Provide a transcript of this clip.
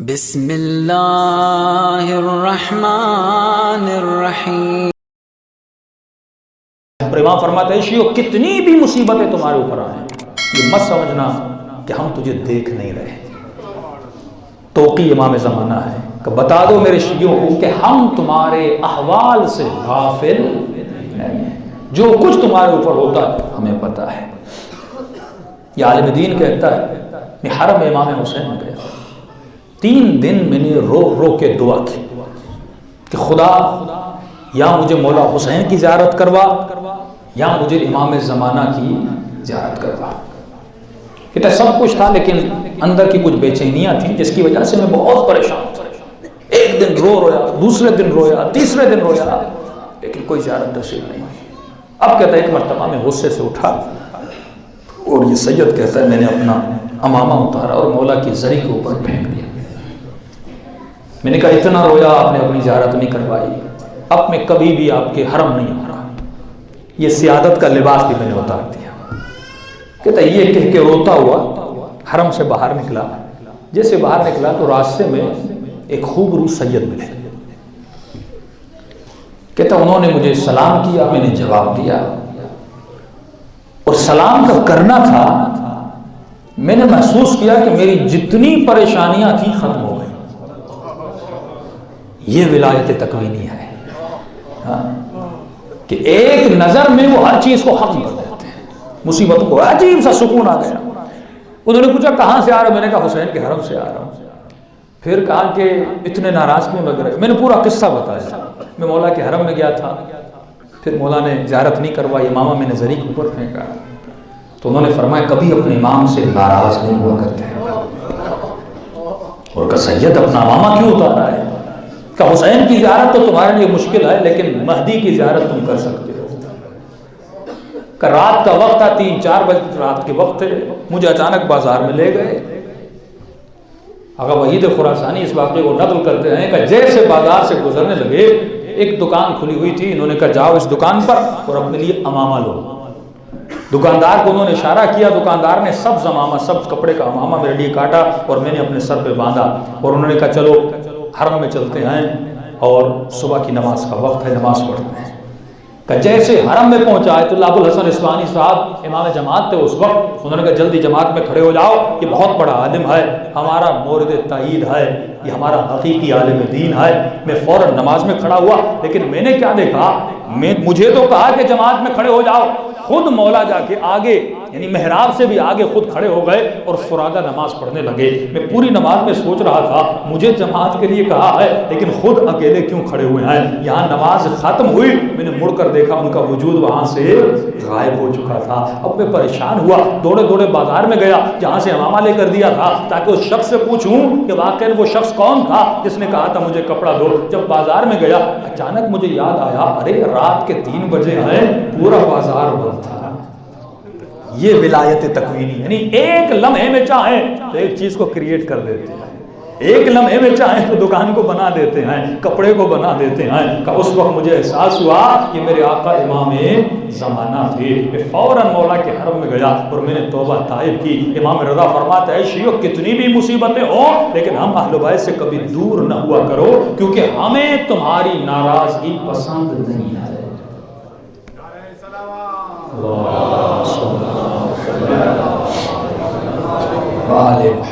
بسم اللہ الرحمن الرحیم۔ پر امام فرماتے ہیں شیعو کتنی بھی مصیبتیں تمہارے اوپر آئیں یہ مت سمجھنا کہ ہم تجھے دیکھ نہیں رہے۔ توقی امام زمانہ ہے کہ بتا دو میرے شیعوں کو کہ ہم تمہارے احوال سے غافل نہیں ہیں، جو کچھ تمہارے اوپر ہوتا ہے ہمیں پتہ ہے۔ یہ عالم دین کہتا ہے میں حرم امام حسین میں گیا، 3 دن میں نے رو رو کے دعا کی کہ خدا یا مجھے مولا حسین کی زیارت کروا یا مجھے امام زمانہ کی زیارت کروا۔ کہتا سب کچھ تھا لیکن اندر کی کچھ بے چینیاں تھیں جس کی وجہ سے میں بہت پریشان تھا۔ ایک دن رویا، دوسرے دن رویا، تیسرے دن رویا، لیکن کوئی زیارت نصیب نہیں ہوئی۔ اب کہتا ہے ایک مرتبہ میں غصے سے اٹھا اور یہ سید کہتا ہے میں نے اپنا امامہ اتارا اور مولا کی زری کے اوپر پھینک دیا۔ میں نے کہا اتنا رویا آپ نے اپنی زیارت نہیں کروائی، اب میں کبھی بھی آپ کے حرم نہیں آ رہا۔ یہ سیادت کا لباس بھی میں نے اتار دیا۔ کہتا یہ کہہ کے روتا ہوا حرم سے باہر نکلا۔ جیسے باہر نکلا تو راستے میں ایک خوبرو سید ملے۔ کہتا انہوں نے مجھے سلام کیا، میں نے جواب دیا، اور سلام کا کرنا تھا میں نے محسوس کیا کہ میری جتنی پریشانیاں تھیں ختم ہو گئی۔ یہ ولایت تکوینی ہے کہ ایک نظر میں وہ ہر چیز کو ختم کر دیتے ہیں، مصیبتوں کو عجیب سا سکون آ گیا۔ انہوں نے پوچھا کہاں سے آ رہا؟ میں نے کہا حسین کے حرم سے آ رہا ہوں۔ پھر کہا کہ اتنے ناراض کیوں لگ رہے؟ میں نے پورا قصہ بتایا، میں مولا کے حرم میں گیا تھا، پھر مولا نے زیارت نہیں کروائی، امامہ میں نے زری کے اوپر پھینکا۔ تو انہوں نے فرمایا کبھی اپنے امام سے ناراض نہیں ہوا کرتے، اور کہ سید اپنا امامہ کیوں اتارا ہے؟ کہ حسین کی زیارت تو تمہارے لیے مشکل ہے لیکن مہدی کی زیارت تم کر سکتے ہو۔ کہ رات کا وقت تھا، 3-4 بجے رات کے وقت تھے، مجھے اچانک بازار میں لے گئے۔ آقا وحید خراسانی اس واقعے کو نقل کرتے ہیں کہ جیسے بازار سے گزرنے لگے ایک دکان کھلی ہوئی تھی، انہوں نے کہا جاؤ اس دکان پر اور اپنے لیے امامہ لو۔ دکاندار کو انہوں نے اشارہ کیا، دکاندار نے سبز امامہ، سبز کپڑے کا امامہ میرے لیے کاٹا اور میں نے اپنے سر پہ باندھا، اور انہوں نے کہا چلو حرم میں چلتے ہیں اور صبح کی نماز کا وقت ہے، نماز پڑھتے ہیں۔ کہ جیسے حرم میں پہنچا ہے تو ابو الحسن اصفہانی صاحب امام جماعت تھے اس وقت، انہوں نے کہا جلدی جماعت میں کھڑے ہو جاؤ، یہ بہت بڑا عالم ہے، ہمارا مورد تائید ہے، یہ ہمارا حقیقی عالم دین ہے۔ میں فوراً نماز میں کھڑا ہوا، لیکن میں نے کیا دیکھا، مجھے تو کہا کہ جماعت میں کھڑے ہو جاؤ، خود مولا جا کے آگے یعنی محراب سے بھی آگے خود کھڑے ہو گئے اور فرادہ نماز پڑھنے لگے۔ میں پوری نماز میں سوچ رہا تھا مجھے جماعت کے لیے کہا ہے لیکن خود اکیلے کیوں کھڑے ہوئے ہیں۔ یہاں نماز ختم ہوئی، میں نے مڑ کر دیکھا ان کا وجود وہاں سے غائب ہو چکا تھا۔ اب میں پریشان ہوا، دوڑے دوڑے بازار میں گیا جہاں سے امامہ لے کر دیا تھا تاکہ اس شخص سے پوچھوں کہ واقعی وہ شخص کون تھا جس نے کہا تھا مجھے کپڑا دو۔ جب بازار میں گیا اچانک مجھے یاد آیا ارے رات کے 3 بجے ہیں، پورا بازار بند تھا۔ یہ ولایت تکوینی یعنی ایک لمحے میں چاہیں تو ایک چیز کو کریٹ کر دیتے ہیں، ایک لمحے میں چاہیں تو دکان کو بنا دیتے ہیں، کپڑے کو بنا دیتے ہیں۔ کہ اس وقت مجھے احساس ہوا کہ میرے آقا امام زمانہ تھے۔ میں فوراً مولا کے حرم میں گیا اور میں نے توبہ طائب کی۔ امام رضا فرماتا ہے شیعو کتنی بھی مصیبتیں ہوں لیکن ہم اہل بیت سے کبھی دور نہ ہوا کرو کیونکہ ہمیں تمہاری ناراضگی پسند نہیں ہے۔ اللہ